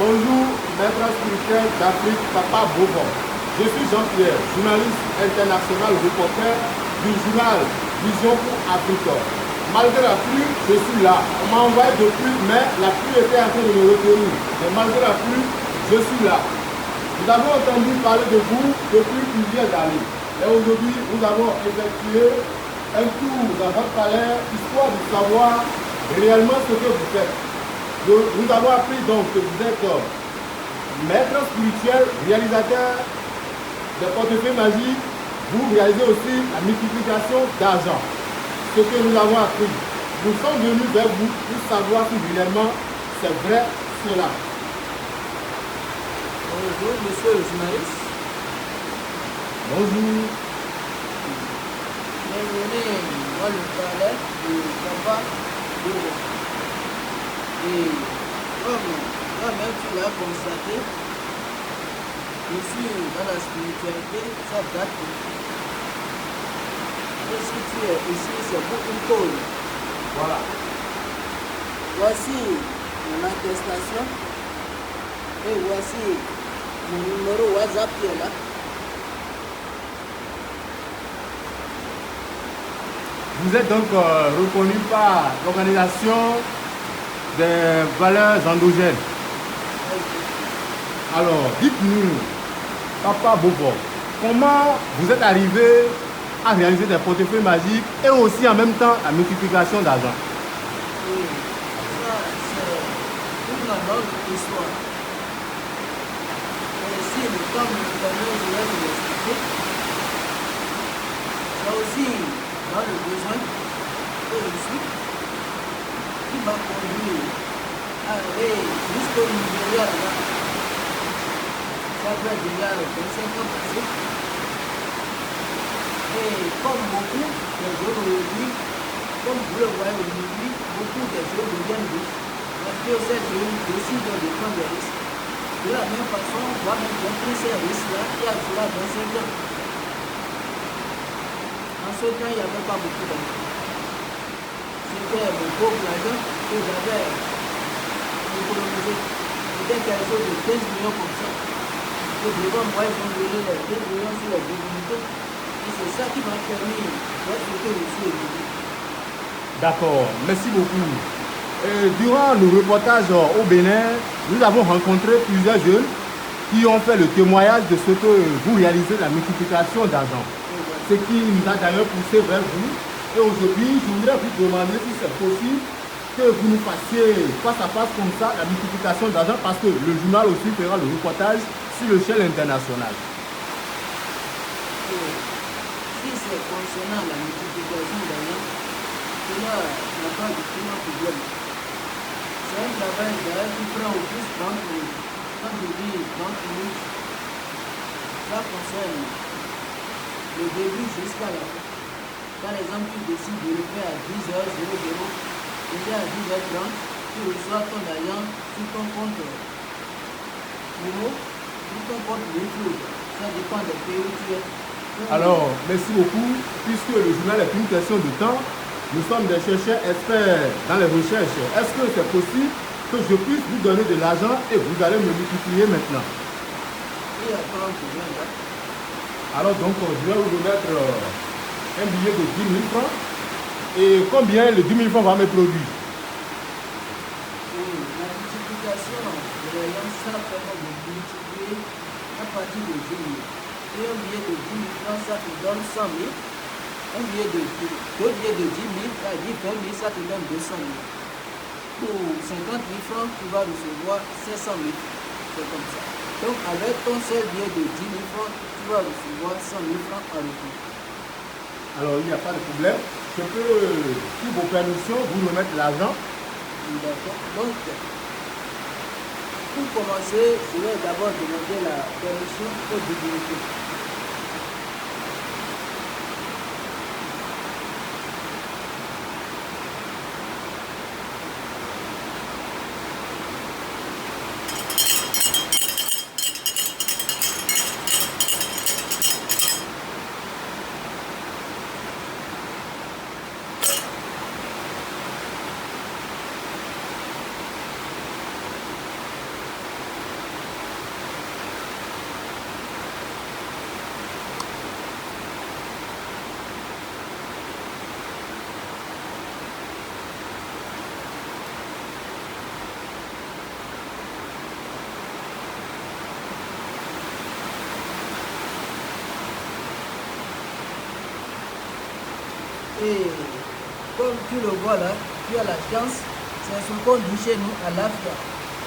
Bonjour, maître spirituel d'Afrique, Papa Bourbon. Je suis Jean-Pierre, journaliste international, reporter du journal Vision pour Afrique. Malgré la pluie, je suis là. On m'a envoyé de pluie, mais la pluie était en train de me retenir. Mais malgré la pluie, je suis là. Nous avons entendu parler de vous depuis plusieurs années. Et aujourd'hui, nous avons effectué un tour dans votre palais, histoire de savoir réellement ce que vous faites. Nous avons appris donc que vous êtes maître spirituel, réalisateur de portefeuilles magiques. Vous réalisez aussi la multiplication d'argent. Ce que nous avons appris. Nous sommes venus vers vous pour savoir si réellement c'est vrai cela. Bonjour, monsieur le journaliste. Bonjour. Bienvenue dans le palais de Papa Bourbon. Et comme toi-même tu l'as constaté, je suis dans la spiritualité, ça date. Et si tu es ici, c'est pour une cause. Voilà. Voici mon attestation et voici mon numéro WhatsApp qui est là. Vous êtes donc reconnu par l'organisation des valeurs endogènes. Alors, dites-nous, Papa Bobo, comment vous êtes arrivé à réaliser des portefeuilles magiques et aussi en même temps la multiplication d'argent? Oui, ça c'est une autre histoire. Et si le temps me permet, je vais vous l'expliquer. C'est aussi dans le besoin que je suis qui m'a conduit à aller jusqu'au Nigeria là-bas. Ça fait déjà 25 ans passés. Et comme beaucoup des jours aujourd'hui, comme vous le voyez aujourd'hui, beaucoup des jours deviennent riches. Parce que ces jeunes décident de prendre des risques. De la même façon, moi-même j'ai pris ces risques-là il y a cela 25 ans. En ce temps, il n'y avait pas beaucoup d'argent. C'était mon pauvre argent que j'avais économisé. C'était quelque chose de 15 millions comme ça. Que devant moi, ils ont donné les 15 millions sur les divinités. Et c'est ça qui m'a permis d'être ce que je suis aujourd'hui. D'accord, merci beaucoup. Durant le reportage au Bénin, nous avons rencontré plusieurs jeunes qui ont fait le témoignage de ce que vous réalisez, la multiplication d'argent. Ce qui nous a d'ailleurs poussé vers vous. Et aujourd'hui, je voudrais vous demander si c'est possible que vous nous fassiez face à face comme ça la multiplication d'argent parce que le journal aussi fera le reportage sur l'échelle internationale. Si c'est concernant la multiplication d'argent, cela n'a pas de problème. C'est un travail d'ailleurs qui prend au plus 30 minutes. Quand je dis 30 minutes, ça concerne le début jusqu'à la fin. Par exemple, tu décides de le faire à 10h00, déjà à 10h30, tu reçois ton argent sur ton compte Momo, sur ton compte YouTube. Ça dépend des pays où tu es. Alors, merci beaucoup. Puisque le journal est une question de temps, nous sommes des chercheurs experts dans les recherches. Est-ce que c'est possible que je puisse vous donner de l'argent et vous allez me multiplier maintenant? Il n'y a pas un problème là. Alors donc, je vais vous remettre un billet de 10 000 francs. Et combien le 10 000 francs va me produire? Oui, la multiplication de l'argent, ça permet de multiplier à partir de 10 000. Et un billet de 10 000 francs, ça te donne 100 000. Un billet de 2 billets de 10 000, ça dit 20 000, ça te donne 200 000. Pour 50 000 francs, tu vas recevoir 500 000. C'est comme ça. Donc, avec ton seul billet de 10 000 francs, tu vas recevoir 100 000 francs en retour. Alors, il n'y a pas de problème. Je peux, sous vos permissions, vous remettre l'argent. D'accord. Donc, pour commencer, je vais d'abord demander la permission aux divinités. Et comme tu le vois là, tu as la chance, c'est ce qu'on dit chez nous à l'Afrique.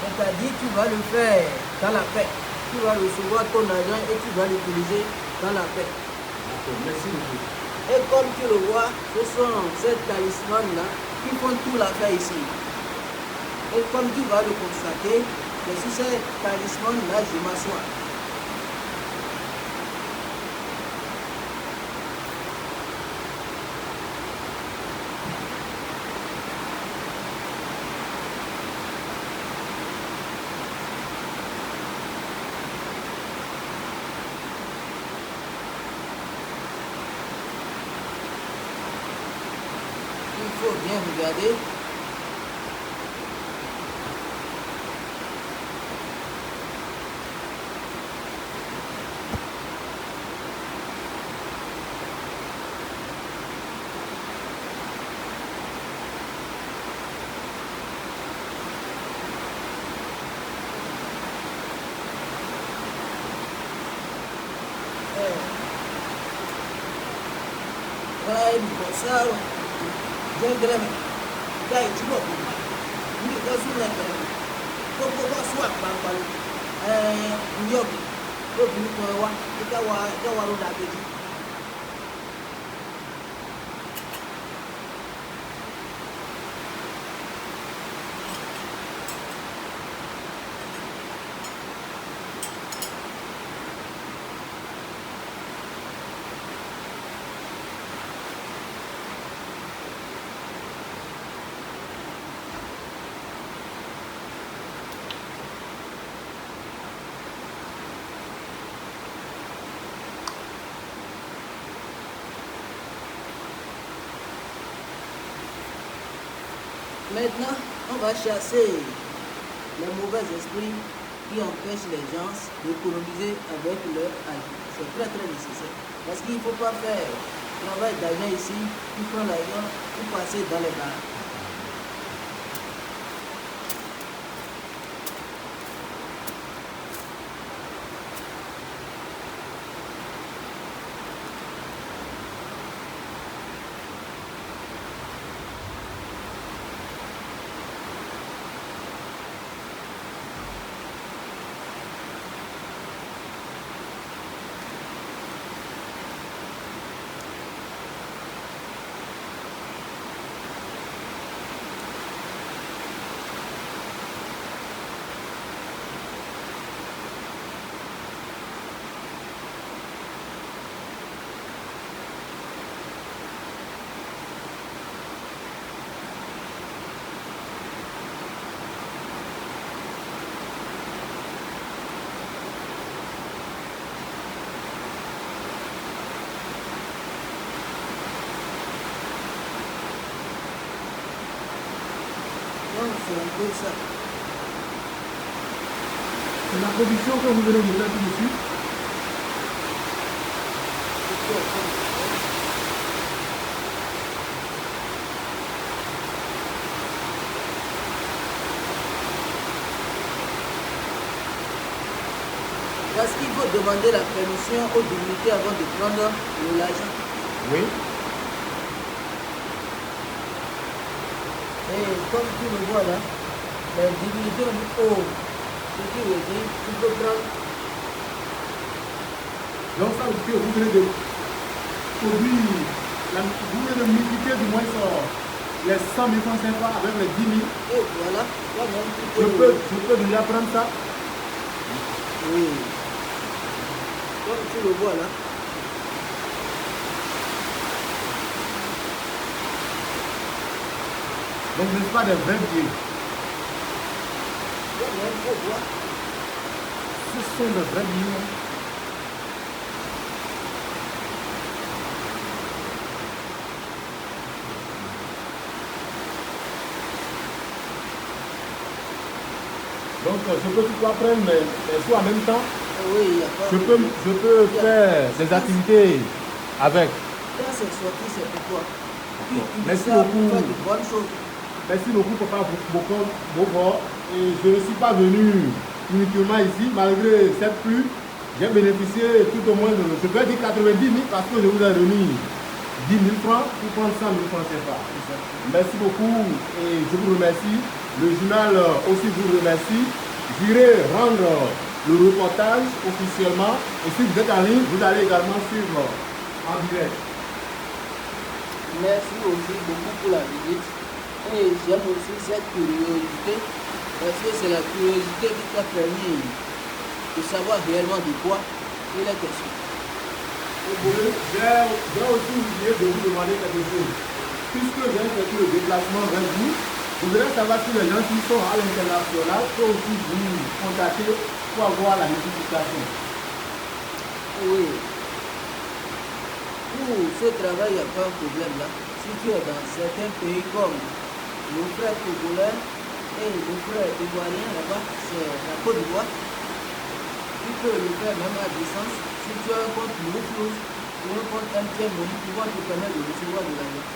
C'est-à-dire tu vas le faire dans la paix. Tu vas recevoir ton argent et tu vas l'utiliser dans la paix. Merci beaucoup. Et comme tu le vois, ce sont ces talismans-là qui font tout l'affaire ici. Et comme tu vas le constater, c'est sur ces talismans-là je m'assois. Il faut bien regarder. Vai, moçada. Jangrama, guy, you know, you go to like go swap bang yogi, go to Nicoa, Ikawa, that baby. Maintenant, on va chasser les mauvais esprits qui empêchent les gens d'économiser avec leur argent. C'est très très nécessaire. Parce qu'il ne faut pas faire travail d'argent ici, qui prend l'argent pour passer dans les bars. Donc c'est un peu ça. C'est la production que vous venez de mettre dessus. Parce qu'il faut demander la permission aux divinités avant de prendre l'argent. Oui. Et comme tu le vois là, les divinités ont dit, oh, ce qui veut dire, tu peux prendre. Donc ça veut dire que vous venez de produire, vous venez de multiplier du moins les 100 000 francs CFA avec les 10 000. Et voilà, toi-même, tu peux. Je peux déjà prendre ça. Oui. Comme tu le vois là. Donc ce n'est pas des vrais billets. Toi-même, il faut voir. Ce sont des vrais billets. Donc je peux tout prendre mes sous en même temps. Oui, il n'y a pas Je peux faire des activités avec. Quand c'est sorti, c'est pour toi. Merci beaucoup. Faire de bonnes choses. Merci beaucoup, Papa Bokor. Et je ne suis pas venu uniquement ici, malgré cette pluie. J'ai bénéficié tout au moins de, je peux dire 90 000 parce que je vous ai remis 10 000 francs pour prendre 100 000 francs CFA. Merci beaucoup et je vous remercie. Le journal aussi vous remercie. J'irai rendre le reportage officiellement et si vous êtes en ligne, vous allez également suivre en direct. Merci aussi beaucoup pour la visite. Et j'aime aussi cette curiosité parce que c'est la curiosité qui t'a permis de savoir réellement de quoi il est question. J'ai aussi oublié de vous demander quelque chose. Puisque j'ai fait le déplacement vers vous, je voudrais savoir si les gens qui sont à l'international peuvent aussi vous contacter pour avoir la notification. Oui. Pour ce travail, il n'y a pas de problème là. Si tu es dans certains pays comme nos frères togolais et nos frères ivoiriens là-bas, c'est la Côte d'Ivoire, tu peux le faire même à distance. Si tu as un compte Mouflous ou un compte MTN Money, tu vas te permettre de recevoir de l'argent.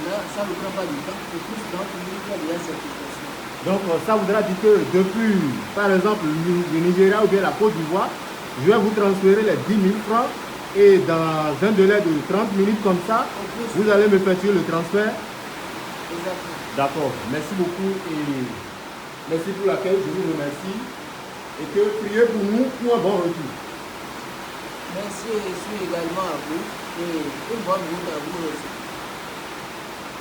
Là, ça ne prend pas du temps. C'est plus dans le ministère de la certification. Donc ça voudra dire que depuis, par exemple, le Nigeria ou bien la Côte d'Ivoire, je vais vous transférer les 10 000 francs et dans un délai de 30 minutes comme ça, vous allez me effectuer le transfert. Exactement. D'accord, merci beaucoup et merci pour l'accueil, je vous remercie et que priez pour nous pour un bon retour. Merci aussi également à vous et une bonne route à vous aussi.